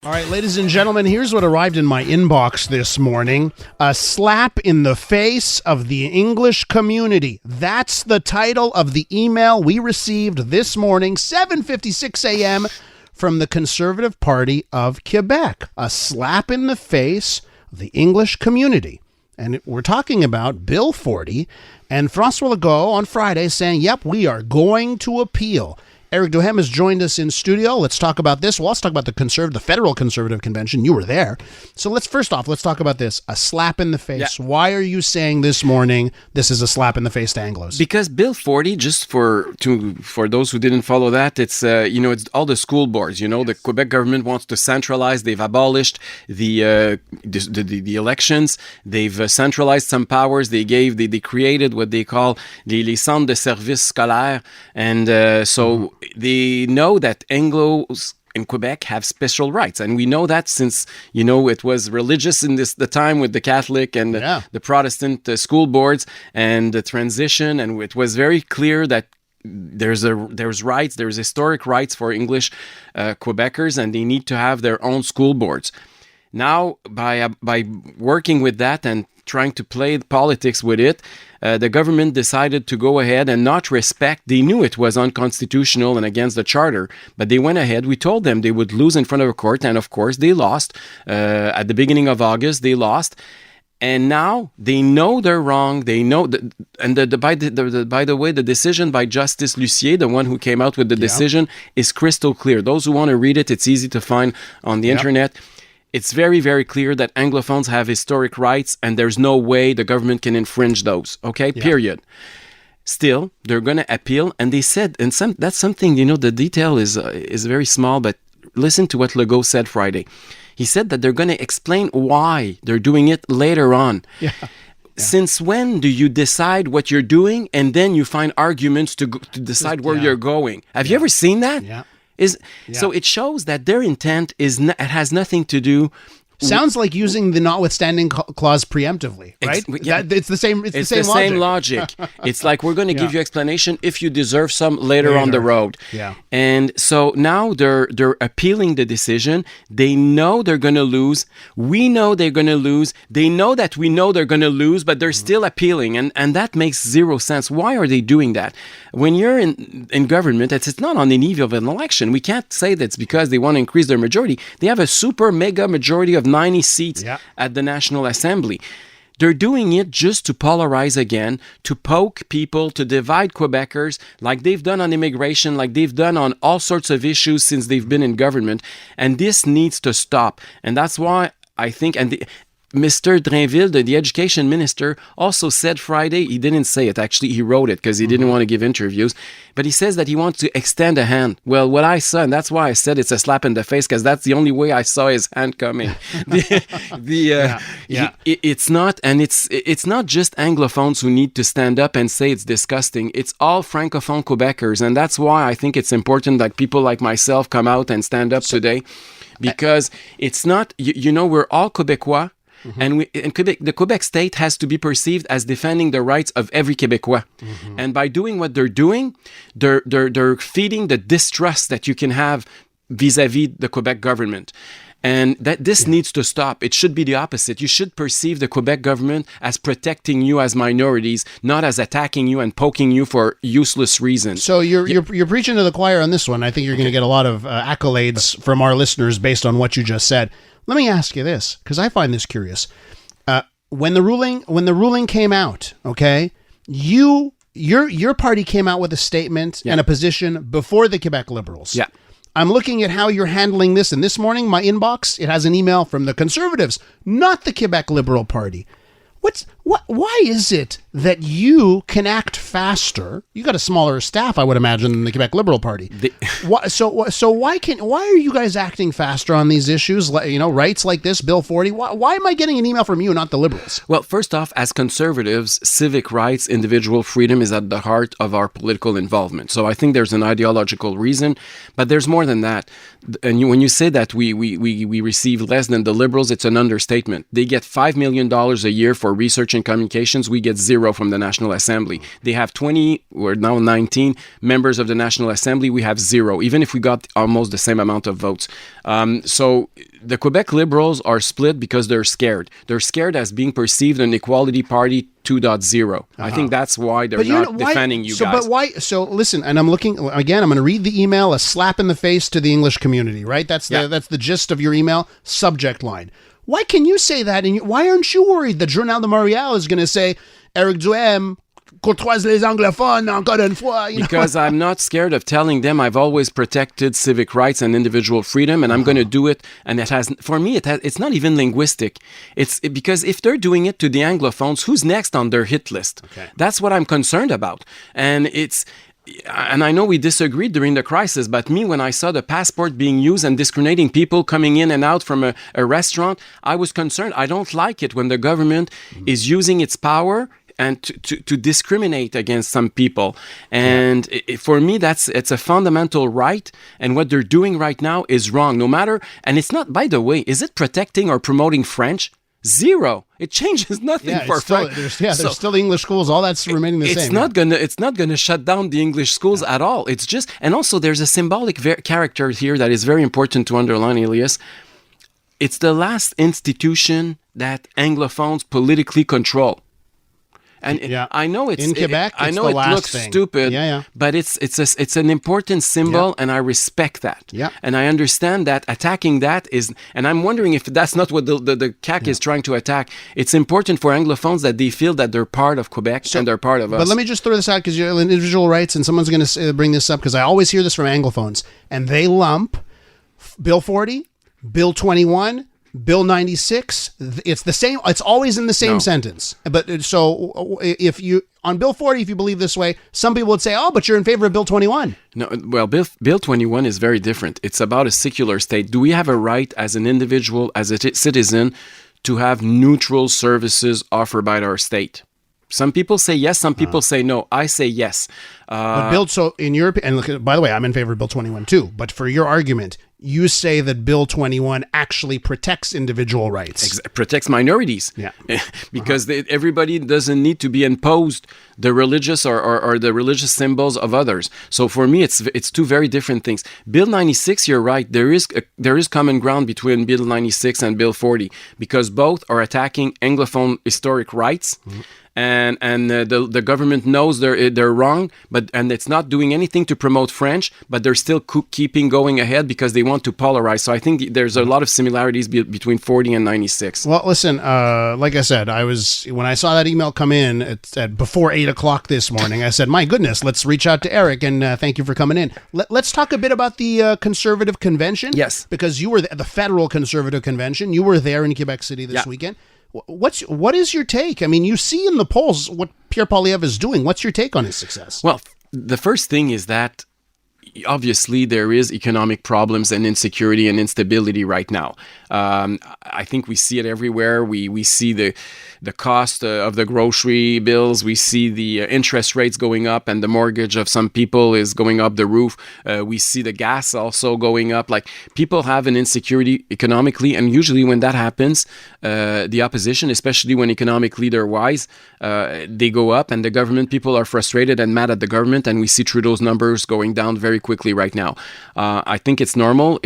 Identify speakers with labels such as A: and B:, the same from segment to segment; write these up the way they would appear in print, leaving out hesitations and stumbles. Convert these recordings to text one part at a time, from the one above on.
A: All right, ladies and gentlemen, here's what arrived in my inbox this morning. A slap in the face of the English community. That's the title of the email we received this morning, 7:56 a.m., from the Conservative Party of Quebec. A slap in the face of the English community. And we're talking about Bill 40 and François Legault on Friday saying, yep, we are going to appeal. Éric Duhaime has joined us in studio. Let's talk about this. We'll also talk about the Federal Conservative Convention. You were there. So let's talk about this. A slap in the face. Yeah. Why are you saying this morning this is a slap in the face to Anglos?
B: Because Bill 40, just for those who didn't follow that, it's all the school boards. The Quebec government wants to centralize. They've abolished the elections. They've centralized some powers. They created what they call les centres de services scolaires, and they know that Anglos in Quebec have special rights. And we know that since, it was religious in the time with the Catholic and the Protestant school boards and the transition. And it was very clear that there's historic rights for English Quebecers, and they need to have their own school boards. Now, by working with that and trying to play politics with it, the government decided to go ahead and not respect. They knew it was unconstitutional and against the charter, but they went ahead. We told them they would lose in front of a court, and of course they lost. At the beginning of August, they lost. And now they know they're wrong. They know that, and by the way, the decision by Justice Lucier, the one who came out with the decision, is crystal clear. Those who want to read it, it's easy to find on the internet. It's very, very clear that Anglophones have historic rights, and there's no way the government can infringe those. Okay, period. Still, they're going to appeal, and they said, and that's something, the detail is very small, but listen to what Legault said Friday. He said that they're going to explain why they're doing it later on. Yeah. Since when do you decide what you're doing, and then you find arguments to decide where you're going? Have you ever seen that? Yeah. So it shows that their intent has nothing to do.
A: Sounds like using the notwithstanding clause preemptively, right? It's the same. It's the same
B: logic. It's like we're going to give you explanation if you deserve some later on the road. Yeah. And so now they're appealing the decision. They know they're going to lose. We know they're going to lose. They know that we know they're going to lose, but they're still appealing, and that makes zero sense. Why are they doing that? When you're in government, it's not on the eve of an election. We can't say that's because they want to increase their majority. They have a super mega majority of 90 seats at the National Assembly. They're doing it just to polarize again, to poke people, to divide Quebecers, like they've done on immigration, like they've done on all sorts of issues since they've been in government. And this needs to stop. And that's why I think, Mr. Drainville, the education minister, also said Friday, he didn't say it, actually, he wrote it because he didn't want to give interviews, but he says that he wants to extend a hand. Well, what I saw, and that's why I said it's a slap in the face, because that's the only way I saw his hand coming. It's not, and it's not just Anglophones who need to stand up and say it's disgusting. It's all Francophone Quebecers, and that's why I think it's important that people like myself come out and stand up today, because it's not, we're all Quebecois. And the Quebec state has to be perceived as defending the rights of every Quebecois. And by doing what they're doing, they're feeding the distrust that you can have vis-a-vis the Quebec government. And that this needs to stop. It should be the opposite. You should perceive the Quebec government as protecting you as minorities, not as attacking you and poking you for useless reasons.
A: So you're preaching to the choir on this one. I think you're going to get a lot of accolades from our listeners based on what you just said. Let me ask you this, because I find this curious. When the ruling came out, okay, your party came out with a statement and a position before the Quebec Liberals. Yeah. I'm looking at how you're handling this, and this morning, my inbox, it has an email from the Conservatives, not the Quebec Liberal Party. Why is it that you can act faster? You got a smaller staff, I would imagine, than the Quebec Liberal Party. So why are you guys acting faster on these issues? Rights like this, Bill 40. Why am I getting an email from you, not the Liberals?
B: Well, first off, as Conservatives, civic rights, individual freedom is at the heart of our political involvement. So I think there's an ideological reason, but there's more than that. And when you say that we receive less than the Liberals, it's an understatement. They get $5 million a year for research and communications. We get zero from the National Assembly. They have 20, we're now 19 members of the National Assembly. We have zero, even if we got almost the same amount of votes. So the Quebec Liberals are split because they're scared. They're scared as being perceived an equality party 2.0. I think that's why they're not defending you guys.
A: But why? So listen, and I'm looking again. I'm going to read the email, a slap in the face to the English community. Right? That's the gist of your email. Subject line. Why can you say that? And why aren't you worried that Journal de Montréal is going to say Éric Duhaime courtoise les anglophones encore une fois?
B: Because I'm not scared of telling them I've always protected civic rights and individual freedom, and I'm going to do it. And it has, for me, it's not even linguistic. It's because if they're doing it to the anglophones, who's next on their hit list?
A: Okay.
B: That's what I'm concerned about. And I know we disagreed during the crisis, but me, when I saw the passport being used and discriminating people coming in and out from a restaurant, I was concerned. I don't like it when the government is using its power and to discriminate against some people. And for me, it's a fundamental right. And what they're doing right now is wrong. No matter, and it's not, by the way, is it protecting or promoting French? Zero. It changes nothing for French.
A: There's still English schools. All that's remaining the same.
B: It's not gonna shut down the English schools at all. It's just, and also there's a symbolic character here that is very important to underline, Elias. It's the last institution that Anglophones politically control. And I know it's
A: in Quebec.
B: I know it looks stupid, but it's an important symbol, and I respect that.
A: Yeah.
B: And I understand that attacking that is, and I'm wondering if that's not what the CAQ is trying to attack. It's important for Anglophones that they feel that they're part of Quebec and they're part of us.
A: But let me just throw this out because you're individual rights, and someone's going to bring this up because I always hear this from Anglophones, and they lump Bill 40, Bill 21. Bill 96, it's the same. It's always in the same sentence. But so if you, on Bill 40, if you believe this way, some people would say, oh, but you're in favor of Bill 21.
B: No, well, Bill 21 is very different. It's about a secular state. Do we have a right as an individual, as a citizen, to have neutral services offered by our state? Some people say yes, some people say no. I say yes.
A: But Bill, so in your, and look, by the way, I'm in favor of Bill 21 too, but for your argument, you say that Bill 21 actually protects individual rights.
B: Protects minorities.
A: Yeah.
B: Because everybody doesn't need to be imposed the religious or the religious symbols of others. So for me, it's two very different things. Bill 96, you're right. There is common ground between Bill 96 and Bill 40 because both are attacking Anglophone historic rights. Mm-hmm. And the government knows they're wrong, and it's not doing anything to promote French, but they're still keeping going ahead because they want to polarize. So I think there's a lot of similarities between 40 and 96.
A: Well, listen, like I said, when I saw that email come in at before 8 o'clock this morning, I said, my goodness, let's reach out to Éric, and thank you for coming in. Let's talk a bit about the Conservative Convention.
B: Yes.
A: Because you were the Federal Conservative Convention. You were there in Quebec City this weekend. What is your take? I mean, you see in the polls what Pierre Poilievre is doing. What's your take on his success?
B: Well, the first thing is that obviously there is economic problems and insecurity and instability right now. I think we see it everywhere. We see the cost of the grocery bills. We see the interest rates going up, and the mortgage of some people is going up the roof. We see the gas also going up. Like, people have an insecurity economically, and usually when that happens, the opposition, especially when economically they're wise, they go up, and the government, people are frustrated and mad at the government, and we see Trudeau's numbers going down very quickly right now. I think it's normal.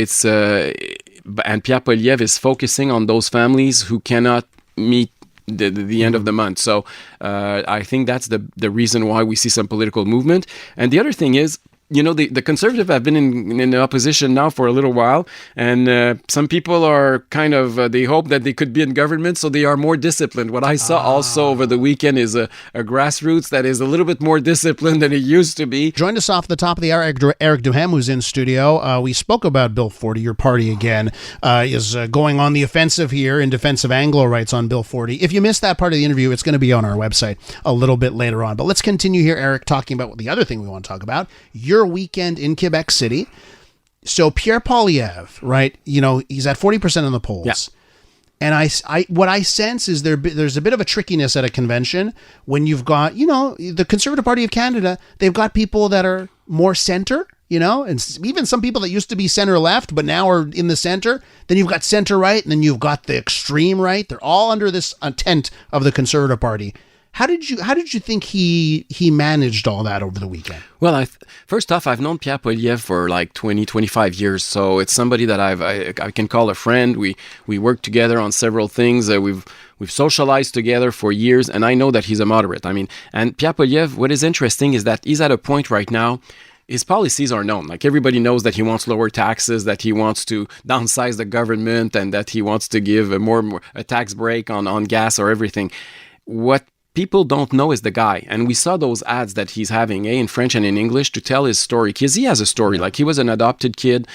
B: And Pierre Poilievre is focusing on those families who cannot meet the end of the month. So I think that's the reason why we see some political movement. And the other thing is, the Conservative have been in the opposition now for a little while, and some people are kind of, they hope that they could be in government, so they are more disciplined. What I saw also over the weekend is a grassroots that is a little bit more disciplined than it used to be.
A: Joined us off the top of the hour, Éric Duhaime, who's in studio. We spoke about Bill 40. Your party, again, is going on the offensive here in defense of Anglo rights on Bill 40. If you missed that part of the interview, it's going to be on our website a little bit later on. But let's continue here, Éric, talking about the other thing we want to talk about, your weekend in Quebec City. So Pierre Poilievre, right? He's at 40% in the polls.
B: Yeah.
A: And I what I sense is there's a bit of a trickiness at a convention when you've got, the Conservative Party of Canada, they've got people that are more center, you know, and even some people that used to be center left, but now are in the center. Then you've got center right, and then you've got the extreme right. They're all under this tent of the Conservative Party. How did you think he managed all that over the weekend?
B: Well, first off, I've known Pierre Poilievre for like 20, 25 years, so it's somebody that I can call a friend. We work together on several things. We've socialized together for years, and I know that he's a moderate. I mean, and Pierre Poilievre, what is interesting is that he's at a point right now. His policies are known. Like, everybody knows that he wants lower taxes, that he wants to downsize the government, and that he wants to give a tax break on gas or everything. What people don't know is the guy. And we saw those ads that he's having, in French and in English, to tell his story. Because he has a story. Like, he was an adopted kid.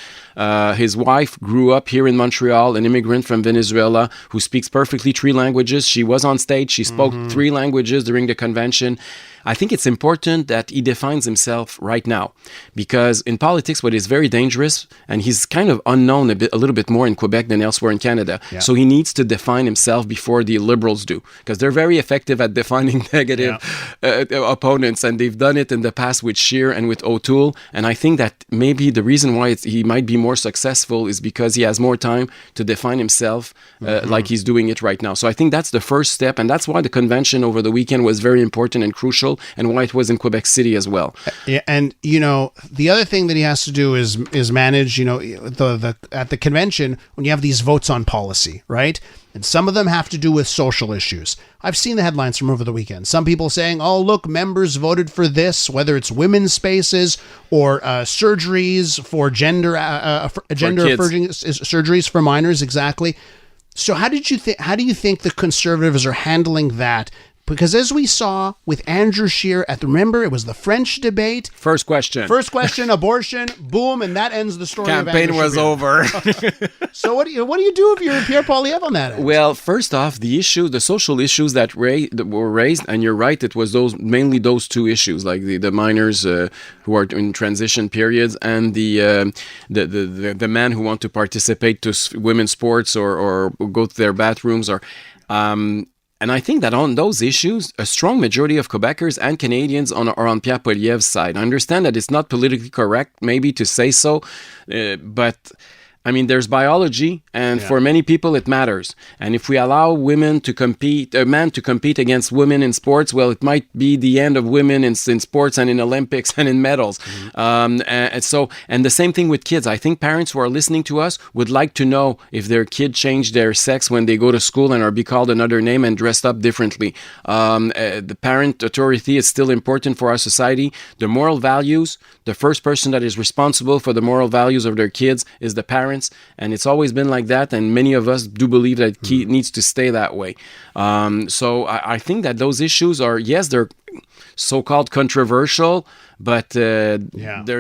B: His wife grew up here in Montreal, an immigrant from Venezuela who speaks perfectly 3 languages. She was on stage. She spoke 3 languages during the convention. I think it's important that he defines himself right now, because in politics, what is very dangerous, and he's kind of unknown a little bit more in Quebec than elsewhere in Canada. Yeah. So he needs to define himself before the Liberals do, because they're very effective at defining negative opponents, and they've done it in the past with Scheer and with O'Toole. And I think that maybe the reason why he might be more successful is because he has more time to define himself like he's doing it right now. So I think that's the first step, and that's why the convention over the weekend was very important and crucial, and why it was in Quebec City as well.
A: Yeah, and you know, the other thing that he has to do is manage, you know, the at the convention when you have these votes on policy, right? And some of them have to do with social issues. I've seen the headlines from over the weekend. Some people saying, "Oh, look, members voted for this," whether it's women's spaces or surgeries for gender affirming surgeries for minors. Exactly. So how do you think the Conservatives are handling that? Because as we saw with Andrew Scheer remember, it was the French debate.
B: First question,
A: abortion, boom, and that ends the story.
B: Campaign was over.
A: So what do you do if you're Pierre Poilievre on that end?
B: Well, first off, the social issues that were raised, and you're right, it was mainly those 2 issues, like the minors who are in transition periods, and the men who want to participate to women's sports or go to their bathrooms or. And I think that on those issues, a strong majority of Quebecers and Canadians are on Pierre Poilievre's side. I understand that it's not politically correct, maybe, to say so, but I mean, there's biology, and for many people it matters. And if we allow men to compete against women in sports, well, it might be the end of women in sports and in Olympics and in medals. And the same thing with kids. I think parents who are listening to us would like to know if their kid changed their sex when they go to school and are be called another name and dressed up differently. The parent authority is still important for our society. The moral values, the first person that is responsible for the moral values of their kids is the parent. And it's always been like that, and many of us do believe that it needs to stay that way. So I think that those issues are, yes, they're so-called controversial, but they're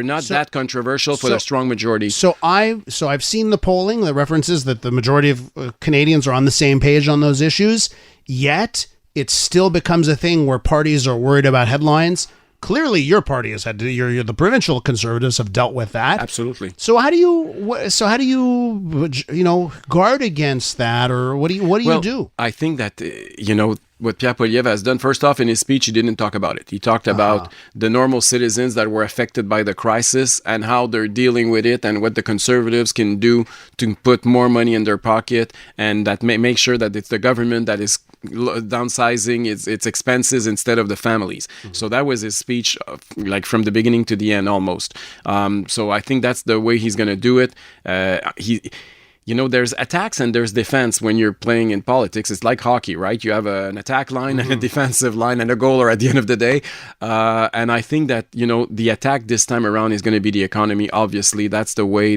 B: not that controversial for the strong majority.
A: So I've seen the polling that references that the majority of Canadians are on the same page on those issues, yet it still becomes a thing where parties are worried about headlines. Clearly, your party has had to. You're the provincial Conservatives have dealt with that.
B: Absolutely.
A: So how do you guard against that, or what do you do?
B: I think that what Pierre Poilievre has done. First off, in his speech, he didn't talk about it. He talked about the normal citizens that were affected by the crisis and how they're dealing with it, and what the Conservatives can do to put more money in their pocket, and that make sure that it's the government that is downsizing its expenses instead of the families. So that was his speech, like from the beginning to the end almost. So I think that's the way he's going to do it. There's attacks and there's defense when you're playing in politics. It's like hockey, right? You have an attack line and a defensive line and a goaler at the end of the day. And I think that, the attack this time around is going to be the economy. Obviously, that's the way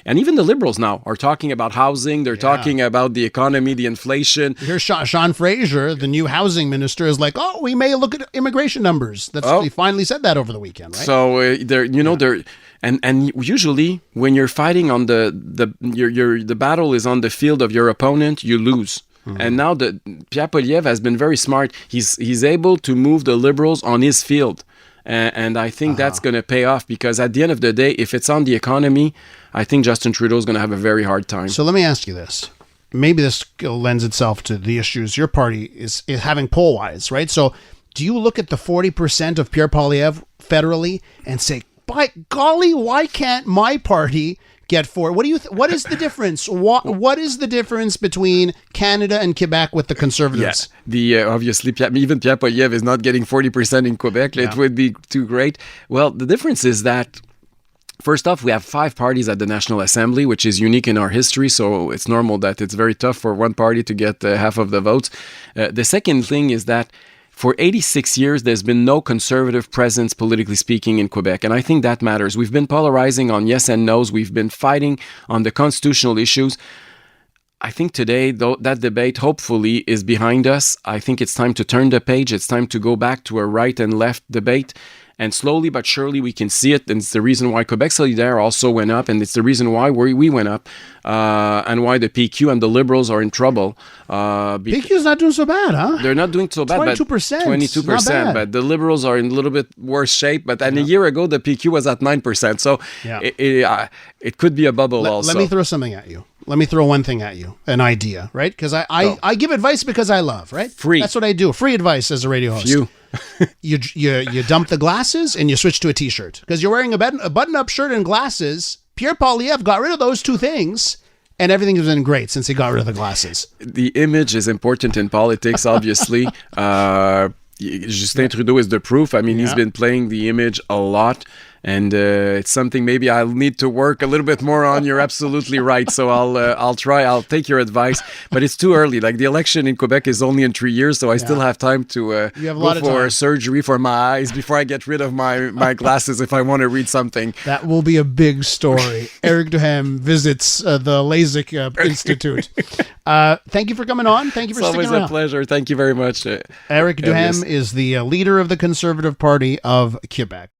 B: and even the Liberals now are talking about housing. They're talking about the economy, the inflation.
A: Here's Sean Fraser, the new housing minister, is like, we may look at immigration numbers. He finally said that over the weekend, right?
B: So they're And usually when you're fighting on the battle is on the field of your opponent, you lose. And now Pierre Poilievre has been very smart. He's able to move the Liberals on his field. And I think that's going to pay off, because at the end of the day, if it's on the economy, I think Justin Trudeau is going to have a very hard time.
A: So let me ask you this. Maybe this lends itself to the issues your party is having poll-wise, right? So do you look at the 40% of Pierre Poilievre federally and say, by golly, why can't my party get for? What do you? What is the difference? What is the difference between Canada and Quebec with the Conservatives?
B: Yeah. Obviously, even Pierre Poilievre is not getting 40% in Quebec. It would be too great. Well, the difference is that, first off, we have 5 parties at the National Assembly, which is unique in our history, so it's normal that it's very tough for one party to get half of the votes. The second thing is that for 86 years, there's been no conservative presence, politically speaking, in Quebec, and I think that matters. We've been polarizing on yes and no's. We've been fighting on the constitutional issues. I think today, though, that debate, hopefully, is behind us. I think it's time to turn the page. It's time to go back to a right and left debate. And slowly but surely we can see it. And it's the reason why Quebec Solidaire also went up. And it's the reason why we went up. And why the PQ and the Liberals are in trouble.
A: PQ's not doing so bad, huh?
B: They're not doing so bad.
A: 22%.
B: 22%. But the Liberals are in a little bit worse shape. But a year ago, the PQ was at 9%. So it could be a bubble also.
A: Let me throw something at you. Let me throw one thing at you, an idea, right? Because I give advice because I love, right?
B: Free.
A: That's what I do. Free advice as a radio host. You dump the glasses and you switch to a t-shirt because you're wearing a button-up shirt and glasses. Pierre Poilievre got rid of those two things, and everything has been great since he got rid of the glasses.
B: The image is important in politics, obviously. Justin Trudeau is the proof. I mean, he's been playing the image a lot. And it's something maybe I'll need to work a little bit more on. You're absolutely right. So I'll try. I'll take your advice. But it's too early. Like the election in Quebec is only in 3 years, so I still have time to go for surgery for my eyes before I get rid of my glasses if I want to read something.
A: That will be a big story. Éric Duhaime visits the LASIK Institute. Thank you for coming on. Thank you for sticking around.
B: It's always a pleasure. Thank you very much.
A: Éric Duhaime is the leader of the Conservative Party of Quebec.